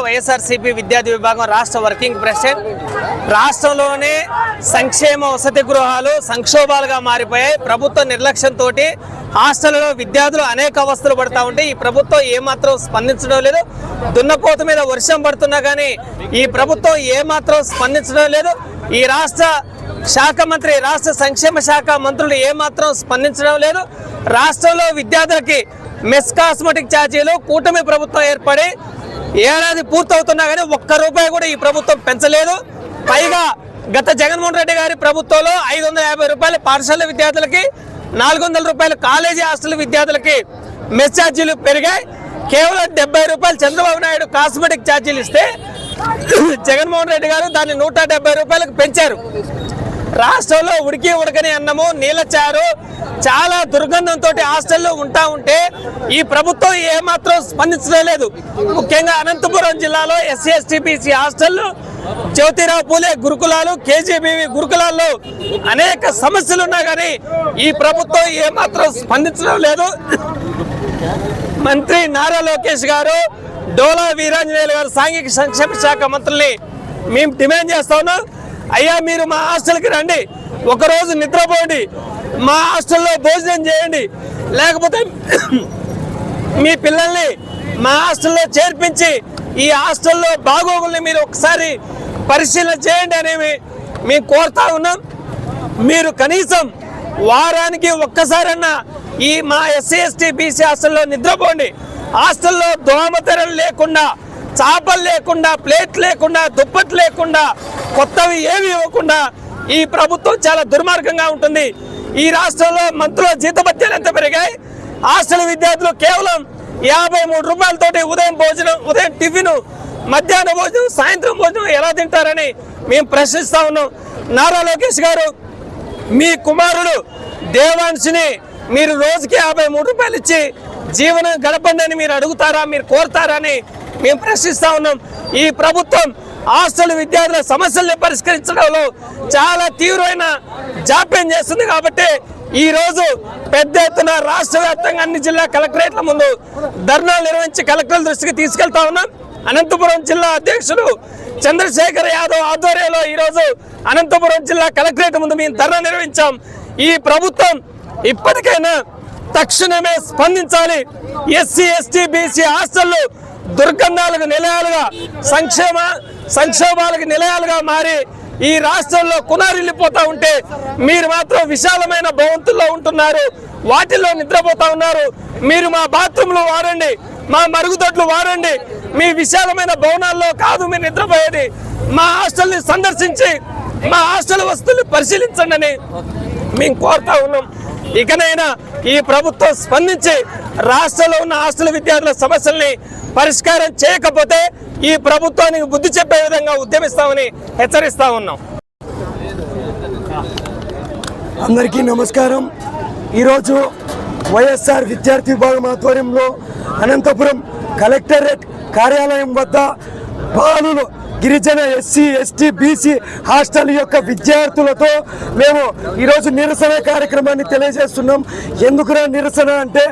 వైఎస్ఆర్సీపీ విద్యార్థి విభాగం రాష్ట్ర వర్కింగ్ ప్రెసిడెంట్. రాష్ట్రంలోనే సంక్షేమ వసతి గృహాలు సంక్షోభాలుగా మారిపోయాయి. ప్రభుత్వ నిర్లక్ష్యంతో హాస్టల్లో విద్యార్థులు అనేక అవస్థలు పడతా ఉంటే ఈ ప్రభుత్వం ఏమాత్రం స్పందించడం లేదు. దున్నపోత మీద వర్షం పడుతున్నా కానీ ఈ ప్రభుత్వం ఏమాత్రం స్పందించడం లేదు. ఈ రాష్ట్ర శాఖ మంత్రి, రాష్ట్ర సంక్షేమ శాఖ మంత్రులు ఏమాత్రం స్పందించడం లేదు. రాష్ట్రంలో విద్యార్థులకి మెస్ కాస్మెటిక్ ఛార్జీలు కూటమి ప్రభుత్వం ఏర్పడి ఏడాది పూర్తవుతున్నా కానీ ఒక్క రూపాయి కూడా ఈ ప్రభుత్వం పెంచలేదు. పైగా గత జగన్మోహన్ రెడ్డి గారి ప్రభుత్వంలో 550 రూపాయలు పాఠశాల విద్యార్థులకి, 400 రూపాయలు కాలేజీ హాస్టల్ విద్యార్థులకి మెస్ ఛార్జీలు పెరిగాయి. కేవలం 70 రూపాయలు చంద్రబాబు నాయుడు కాస్మెటిక్ ఛార్జీలు ఇస్తే జగన్మోహన్ రెడ్డి గారు దాన్ని 170 రూపాయలకు పెంచారు. రాష్ట్రంలో ఉడకని అన్నము, నీళ్ళ చారు, చాలా దుర్గంధంతో హాస్టల్లో ఉంటా ఉంటే ఈ ప్రభుత్వం ఏమాత్రం స్పందించడం లేదు. ముఖ్యంగా అనంతపురం జిల్లాలో SC ST BC హాస్టళ్లు, Jyotirao Phule గురుకులాలు, కేజీబీవీ గురుకులాల్లో అనేక సమస్యలు ఉన్నా కానీ ఈ ప్రభుత్వం ఏమాత్రం స్పందించడం లేదు. మంత్రి నారా లోకేష్ గారు, డోలా వీరాంజనేయులు గారు సాంఘిక సంక్షేమ శాఖ మంత్రుల్ని మేము డిమాండ్ చేస్తా ఉన్నాం. అయ్యా, మీరు మా హాస్టల్కి రండి, ఒకరోజు నిద్రపోండి, మా హాస్టల్లో భోజనం చేయండి, లేకపోతే మీ పిల్లల్ని మా హాస్టల్లో చేర్పించి ఈ హాస్టల్లో బాగోగుల్ని మీరు ఒకసారి పరిశీలన చేయండి అనేవి మేము కోరుతా ఉన్నాం. మీరు కనీసం వారానికి ఒక్కసారన్నా ఈ మా ఎస్సీ ఎస్టీ బీసీ హాస్టల్లో నిద్రపోండి. హాస్టల్లో దోమతెరలు లేకుండా, చాపలు లేకుండా, ప్లేట్ లేకుండా, దుప్పట్లు లేకుండా, కొత్తవి ఏవి ఇవ్వకుండా ఈ ప్రభుత్వం చాలా దుర్మార్గంగా ఉంటుంది. ఈ రాష్ట్రంలో మంత్రుల జీతభత్యాలు ఎంత పెరిగాయి. హాస్టల్ విద్యార్థులు కేవలం 53 రూపాయలతోటి ఉదయం భోజనం, ఉదయం టిఫిన్, మధ్యాహ్న భోజనం, సాయంత్రం భోజనం ఎలా తింటారని మేము ప్రశ్నిస్తా ఉన్నాం. నారా లోకేష్ గారు, మీ కుమారుడు దేవాంశిని మీరు రోజుకి 53 రూపాయలు ఇచ్చి జీవనం గడపండి అని మీరు అడుగుతారా, మీరు కోరుతారా అని మేము ప్రశ్నిస్తా ఉన్నాం. ఈ ప్రభుత్వం హాస్టల్ విద్యార్థుల సమస్యల్ని పరిష్కరించడంలో చాలా తీవ్రమైన జాప్యం చేస్తుంది. కాబట్టి ఈ రోజు పెద్ద ఎత్తున రాష్ట్ర వ్యాప్తంగా అన్ని జిల్లా కలెక్టరేట్ల ముందు ధర్నాలు నిర్వహించి కలెక్టర్ల దృష్టికి తీసుకెళ్తా ఉన్నాం. అనంతపురం జిల్లా అధ్యక్షుడు చంద్రశేఖర్ యాదవ్ ఆధ్వర్యంలో ఈరోజు అనంతపురం జిల్లా కలెక్టరేట్ ముందు మేము ధర్నా నిర్వహించాం. ఈ ప్రభుత్వం ఇప్పటికైనా తక్షణమే స్పందించాలి. ఎస్సీ ఎస్టీ బీసీ హాస్టళ్లు దుర్గంధాలకు నిలయాలుగా, సంక్షోభాలకు నిలయాలుగా మారి ఈ రాష్ట్రంలో కునారిల్లిపోతా ఉంటే మీరు మాత్రం విశాలమైన భవంతుల్లో ఉంటున్నారు, వాటిల్లో నిద్రపోతా ఉన్నారు. మీరు మా బాత్రూంలు వాడండి, మా మరుగుదొడ్లు వాడండి, మీ విశాలమైన భవనాల్లో కాదు మీరు నిద్రపోయేది. మా హాస్టల్ని సందర్శించి మా హాస్టల్ వస్తువులు పరిశీలించండి అని మేము కోరుతా ఉన్నాం. ఇకనైనా ఈ ప్రభుత్వం స్పందించి రాష్ట్రంలో ఉన్న హాస్టల్ విద్యార్థుల సమస్యల్ని పరిష్కారం చేయకపోతే ఈ ప్రభుత్వానికి బుద్ధి చెప్పే విధంగా ఉద్యమిస్తామని హెచ్చరిస్తా ఉన్నాం. అందరికీ నమస్కారం. ఈరోజు వైఎస్ఆర్ విద్యార్థి విభాగం ఆధ్వర్యంలో అనంతపురం కలెక్టరేట్ కార్యాలయం వద్ద బాలులు, గిరిజన, ఎస్సీ ఎస్టీ బీసీ హాస్టల్ యొక్క విద్యార్థులతో మేము ఈరోజు నిరసన కార్యక్రమాన్ని తెలియజేస్తున్నాం. ఎందుకురా నిరసన అంటే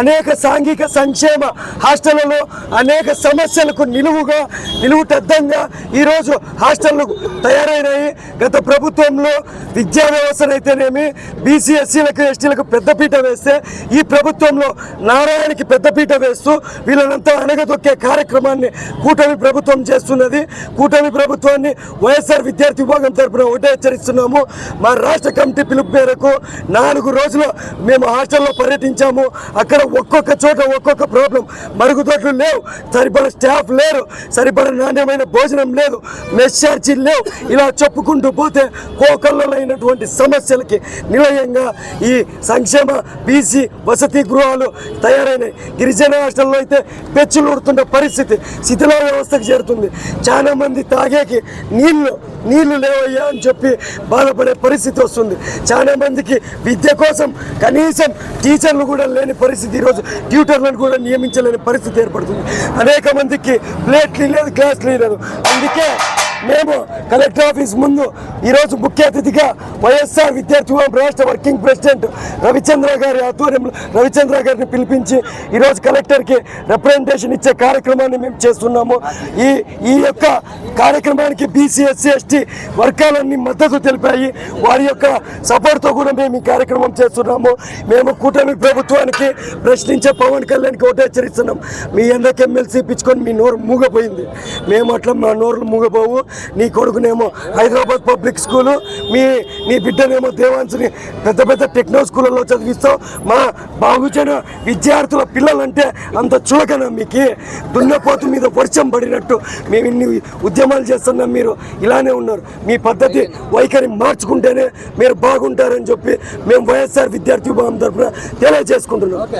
అనేక సాంఘిక సంక్షేమ హాస్టళ్లలో అనేక సమస్యలకు నిలువుటద్దంగా ఈరోజు హాస్టళ్లు తయారైనాయి. గత ప్రభుత్వంలో విద్యా వ్యవస్థనైతేనేమి బీసీ ఎస్సీలకు ఎస్టీలకు పెద్దపీట వేస్తే ఈ ప్రభుత్వంలో నారాయణకి పెద్దపీట వేస్తూ వీళ్ళనంతా అణగదొక్కే కార్యక్రమాన్ని కూటమి ప్రభుత్వం చేస్తున్నది. కూటమి ప్రభుత్వాన్ని వైఎస్ఆర్ విద్యార్థి విభాగం తరఫున ఒకటే హెచ్చరిస్తున్నాము. మా రాష్ట్ర కమిటీ పిలుపు మేరకు 4 రోజులు మేము హాస్టల్లో పర్యటించాము. అక్కడ ఒక్కొక్క చోట ఒక్కొక్క ప్రాబ్లం. మరుగుదొడ్లు లేవు, సరిపడ స్టాఫ్ లేరు, సరిపడ నాణ్యమైన భోజనం లేదు, మెస్ ఛార్జీలు లేవు. ఇలా చెప్పుకుంటూ పోతే కోకల్లైనటువంటి సమస్యలకి నిలయంగా ఈ సంక్షేమ బీసీ వసతి గృహాలు తయారైనాయి. గిరిజన హాస్టల్లో అయితే పెచ్చులు ఊడుతున్న పరిస్థితి శిథిల వ్యవస్థకు చేరుతుంది. చాలా మంది తాగేకి నీళ్లు లేవయ్యా అని చెప్పి బాధపడే పరిస్థితి వస్తుంది. చాలా మందికి విద్య కోసం కనీసం టీచర్లు కూడా లేని పరిస్థితి, ఈరోజు ట్యూటర్లను కూడా నియమించలేని పరిస్థితి ఏర్పడుతుంది. అనేక మందికి ప్లేట్లు లేదు, గ్లాసులు లేదు. అందుకే మేము కలెక్టర్ ఆఫీస్ ముందు ఈరోజు ముఖ్య అతిథిగా వైఎస్ఆర్ విద్యార్థి విభాగం రాష్ట్ర వర్కింగ్ ప్రెసిడెంట్ రవిచంద్ర గారి ఆధ్వర్యంలో రవిచంద్ర గారిని పిలిపించి ఈరోజు కలెక్టర్కి రిప్రజెంటేషన్ ఇచ్చే కార్యక్రమాన్ని మేము చేస్తున్నాము. ఈ యొక్క కార్యక్రమానికి బీసీ ఎస్సీ ఎస్టీ వర్గాలన్నీ మద్దతు తెలిపాయి. వారి యొక్క సపోర్ట్తో కూడా మేము ఈ కార్యక్రమం చేస్తున్నాము. మేము కూటమి ప్రభుత్వానికి ప్రశ్నించే పవన్ కళ్యాణ్కి ఒకటే హెచ్చరిస్తున్నాం. మీ అందరికి ఎమ్మెల్సీ ఇప్పించుకొని మీ నోరు మూగపోయింది. మేము అట్లా మా నోరులు మూగపోవు. నీ కొడుకునేమో హైదరాబాద్ పబ్లిక్ స్కూలు, నీ బిడ్డనేమో దేవాన్స్ని పెద్ద పెద్ద టెక్నో స్కూళ్ళలో చదివిస్తావు. మా బాగుజన విద్యార్థుల పిల్లలంటే అంత చులకన మీకు. దున్నపోతు మీద వర్షం పడినట్టు మేము ఇన్ని ఉద్యమాలు చేస్తున్నాం. మీరు ఇలానే ఉన్నారు. మీ పద్ధతి వైఖరి మార్చుకుంటేనే మీరు బాగుంటారని చెప్పి మేము వైఎస్ఆర్ విద్యార్థి విభాగం తరఫున తెలియజేసుకుంటున్నాం.